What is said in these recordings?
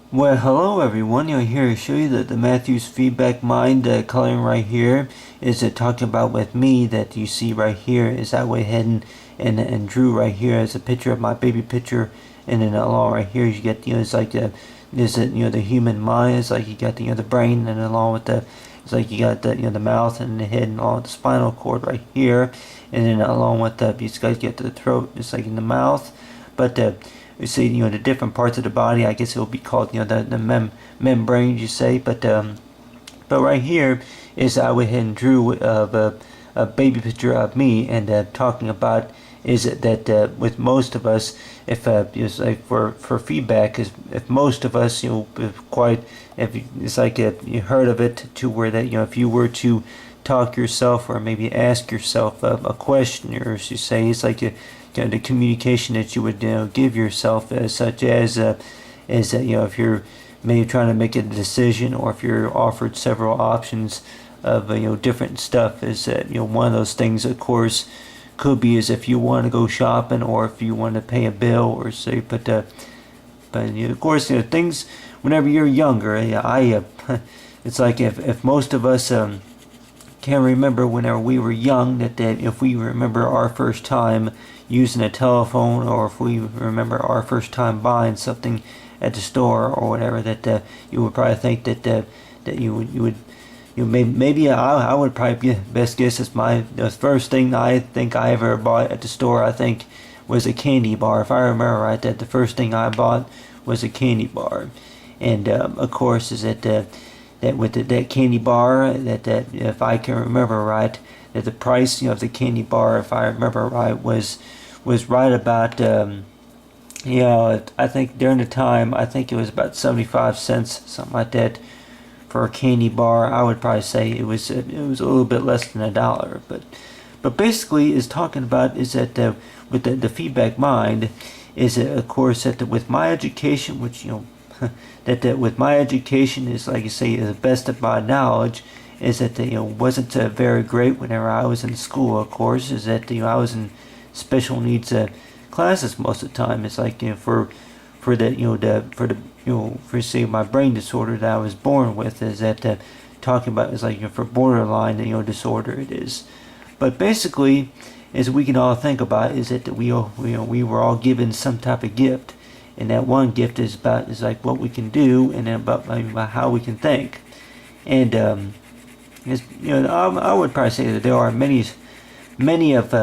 Well, hello everyone. Here to show you that the Matthews feedback mind coloring right here is talking about with me that you see right here is I went ahead and drew right here as a picture of my baby picture, and then along right here you get it's like the human mind. It's like you got the brain, and along with the it's like you got the mouth and the head and all the spinal cord right here, and then along with the you guys get the throat. It's like in the mouth, but you see, the different parts of the body. I guess it will be called, the membranes, you say. But right here is I went ahead and drew a baby picture of me, and talking about is that with most of us, if it's like for feedback, is if most of us, if quite, if it's like you heard of it to where that if you were to talk yourself or maybe ask yourself a question, or as you say, it's like the communication that you would give yourself, such as if you're maybe trying to make a decision, or if you're offered several options of different stuff, is that one of those things, of course, could be as if you want to go shopping, or if you want to pay a bill, or say, but of course, things whenever you're younger, it's like if most of us can remember whenever we were young, that if we remember our first time using a telephone, or if we remember our first time buying something at the store or whatever, that you would probably think that you would maybe I would probably be best guess is the first thing I think I ever bought at the store, I think, was a candy bar. If I remember right, that the first thing I bought was a candy bar, and of course is that with that candy bar, that if I can remember right, that the price of the candy bar, if I remember right, was right about I think during the time, I think it was about 75 cents, something like that, for a candy bar. I would probably say it was a little bit less than $1, but basically is talking about is that with the feedback mind, is that of course that with my education, which that with my education is, like you say, the best of my knowledge, is that wasn't very great whenever I was in school. Of course, is that I was in special needs classes most of the time. It's like for the for say my brain disorder that I was born with, is that talking about is like for borderline disorder it is. But basically, as we can all think about, is that we were all given some type of gift, and that one gift is like what we can do, and then about how we can think. And I would probably say that there are many of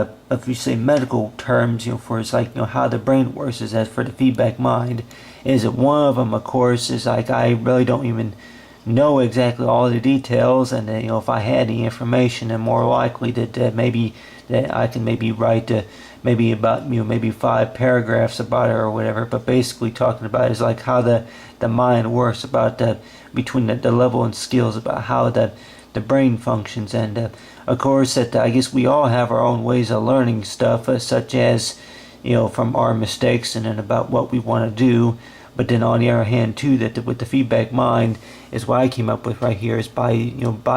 you say medical terms, for it's like how the brain works. Is that for the feedback mind, is that one of them, of course, is like I really don't even know exactly all the details, and if I had the information, then more likely that maybe that I can maybe write maybe about maybe 5 paragraphs about it or whatever. But basically talking about is like how the mind works, about between the level and skills, about how the brain functions. And of course that I guess we all have our own ways of learning stuff, such as from our mistakes, and then about what we want to do. But then on the other hand too, that with the feedback mind is what I came up with right here, is by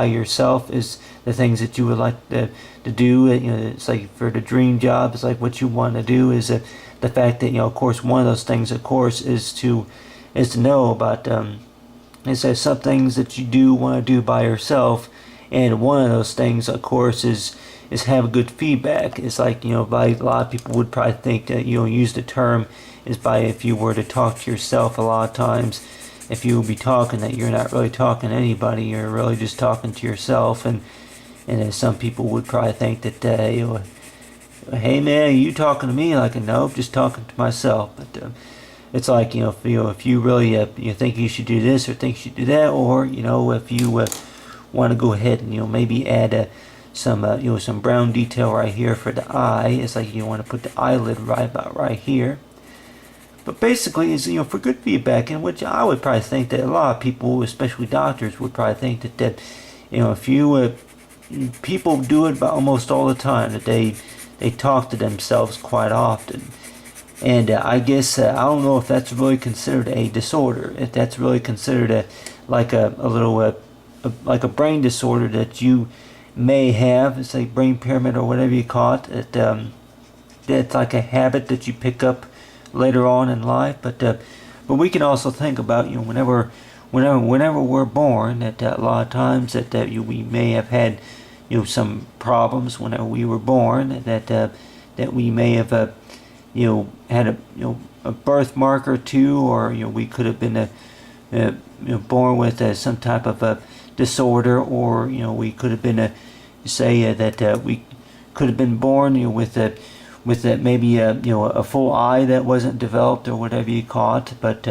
yourself, is the things that you would like to do. It's like for the dream job, it's like what you want to do, is the fact that of course one of those things, of course, is to know about is there some things that you do want to do by yourself, and one of those things, of course, is have good feedback. It's like by a lot of people would probably think that use the term is by if you were to talk to yourself. A lot of times, if you would be talking, that you're not really talking to anybody, you're really just talking to yourself. And then some people would probably think that hey man, you talking to me? Like, nope, just talking to myself. But it's like if you really you think you should do this or think you should do that, or if you want to go ahead and maybe add some brown detail right here for the eye. It's like you want to put the eyelid right about right here. But basically, is for good feedback, in which I would probably think that a lot of people, especially doctors, would probably think that if you people do it about almost all the time, that they talk to themselves quite often. And I guess I don't know if that's really considered a disorder, if that's really considered like a little like a brain disorder that you may have. It's like brain pyramid or whatever you call it. That's like a habit that you pick up later on in life. But but we can also think about, whenever we're born, that a lot of times that we may have had, some problems whenever we were born, that we may have had a birthmark or two, or we could have been born with some type of a disorder, or we could have been that we could have been born with maybe a full eye that wasn't developed or whatever you call it, but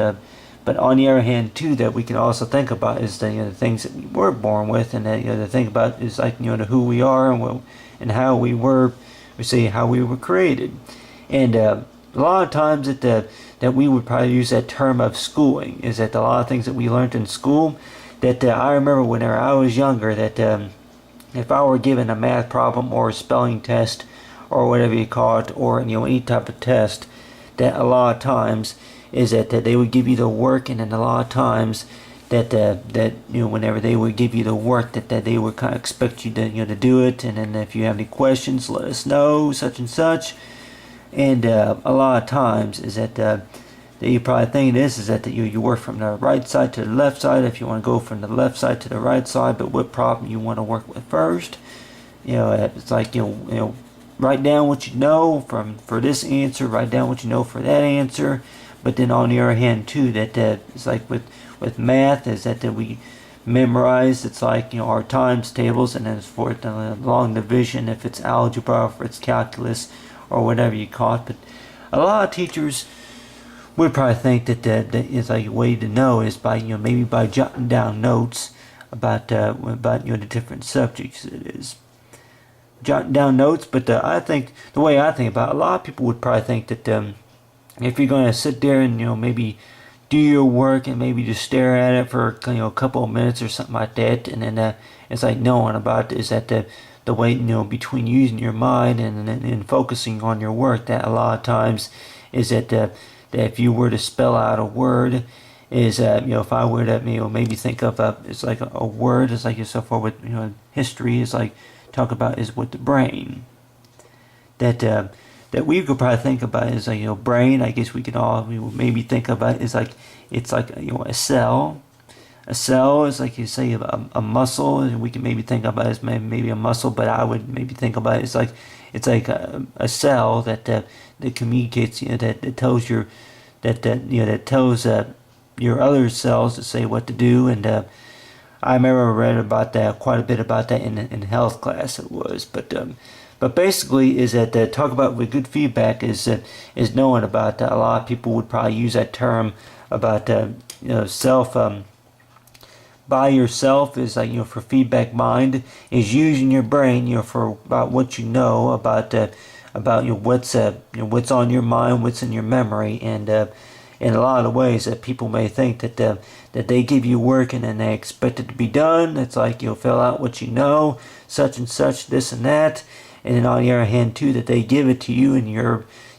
on the other hand too, that we can also think about is the things that we were born with, and that the thing about is like who we are and how we were, how we were created. And a lot of times that we would probably use that term of schooling, is that a lot of things that we learned in school, that I remember whenever I was younger, that if I were given a math problem or a spelling test or whatever you call it, or any type of test, that a lot of times is that they would give you the work, and then a lot of times that whenever they would give you the work, that they would kind of expect you to do it, and then if you have any questions, let us know, such and such. And a lot of times is that you probably think this is that you work from the right side to the left side, if you want to go from the left side to the right side, but what problem you want to work with first. It's like write down what you know for this answer, write down what you know for that answer. But then on the other hand too, that it's like with math, is that we memorize, it's like our times tables, and then it's for long division, if it's algebra, if it's calculus, or whatever you call it. But a lot of teachers would probably think that is like a way to know is by maybe by jotting down notes about the different subjects it is. Jotting down notes, but I think the way I think about it, a lot of people would probably think that if you're going to sit there and maybe do your work and maybe just stare at it for a couple of minutes or something like that, and then it's like knowing about is that the way between using your mind and focusing on your work, that a lot of times is that if you were to spell out a word, is if I were to maybe think of it's like a word, it's like so far with history is like talk about is with the brain, that we could probably think about is like brain. I guess we would maybe think about is like it's like a cell. A cell is like you say a muscle, and we can maybe think about it as maybe a muscle, but I would maybe think about it as it's like a cell that communicates, that tells that tells your other cells to say what to do. And I remember I read about that quite a bit about that in health class it was, but basically is that talk about with good feedback is knowing about a lot of people would probably use that term about self. By yourself is like for feedback mind is using your brain for about what you know about what's on your mind, what's in your memory, and in a lot of ways that people may think that they give you work and then they expect it to be done. It's like you'll fill out what you know, such and such, this and that, and then on the other hand too that they give it to you and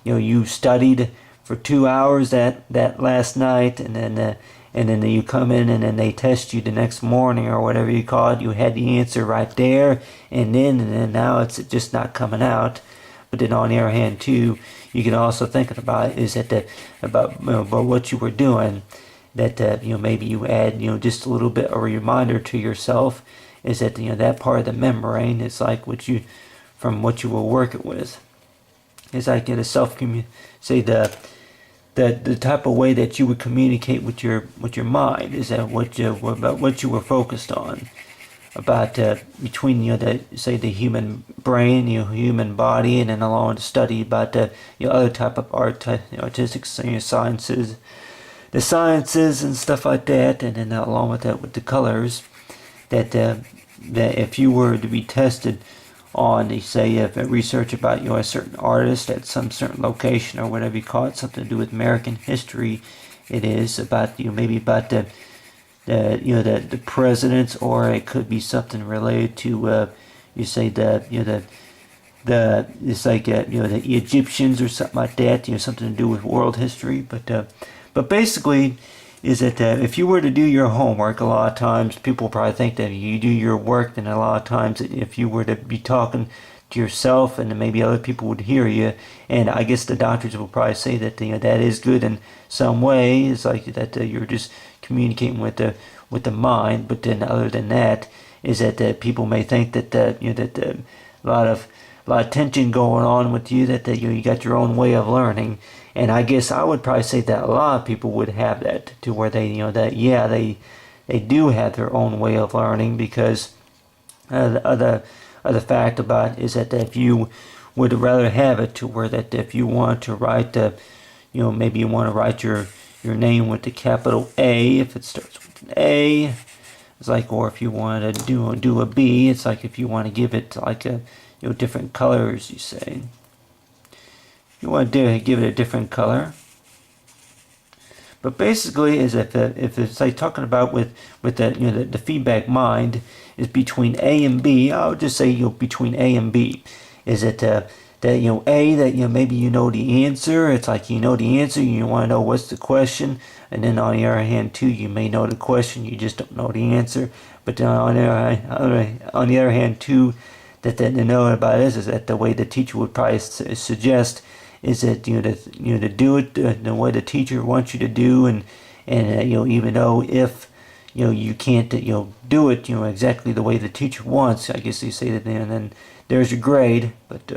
you studied for 2 hours that last night, and then you come in and then they test you the next morning or whatever you call it. You had the answer right there and then now it's just not coming out. But then on the other hand too, you can also think about is that about what you were doing, that maybe you add just a little bit of a reminder to yourself, is that that part of the membrane is like from what you were working with. It's like the the type of way that you would communicate with your mind is that about what you were focused on, about between the human brain, human body, and then along with the study about other type of artistic sciences, the sciences and stuff like that, and then along with that with the colors, that if you were to be tested on, they say, if research about a certain artist at some certain location or whatever you call it, something to do with American history, it is about maybe about the presidents, or it could be something related to it's like the Egyptians or something like that, something to do with world history, but basically is that if you were to do your homework, a lot of times people probably think that you do your work, and a lot of times if you were to be talking to yourself, and then maybe other people would hear you. And I guess the doctors will probably say that that is good in some way. It's like that you're just communicating with the mind. But then other than that, is that people may think that that a lot of tension going on with you, that you got your own way of learning. And I guess I would probably say that a lot of people would have that, to where they that they do have their own way of learning, because the fact about it is that if you would rather have it to where that if you want to write maybe you want to write your name with the capital A, if it starts with an A, it's like, or if you want to do a B, it's like if you want to give it like a different colors, you say. You want to give it a different color. But basically, is if it's like talking about with the feedback mind is between A and B. I would just say between A and B. Is it that A, that maybe you know the answer. It's like you know the answer. You want to know what's the question, and then on the other hand too, you may know the question. You just don't know the answer. But then on the other hand too, that the know about this is that the way the teacher would probably suggest is that to do it the way the teacher wants you to do, and even though if you can't do it exactly the way the teacher wants, I guess they say that, and then there's your grade. But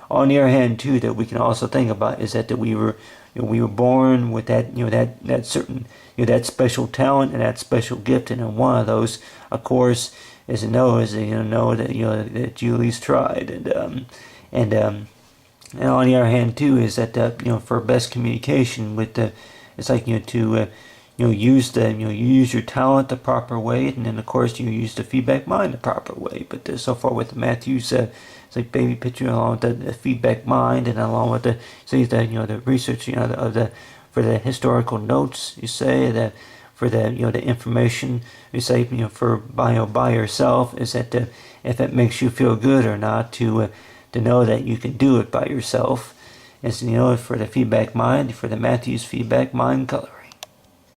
on the other hand too, that we can also think about is that we were born with that that certain that special talent and that special gift, and one of those, of course, is to know that that you at least tried, and on the other hand too is that for best communication with it's like to use use your talent the proper way, and then of course you use the feedback mind the proper way. But so far with Matthew's it's like baby picture, along with the feedback mind, and along with the the research of the for the historical notes, you say that for the the information, you say for by yourself, is that if it makes you feel good or not to know that you can do it by yourself. As for the feedback mind, for the Matthew's feedback mind color.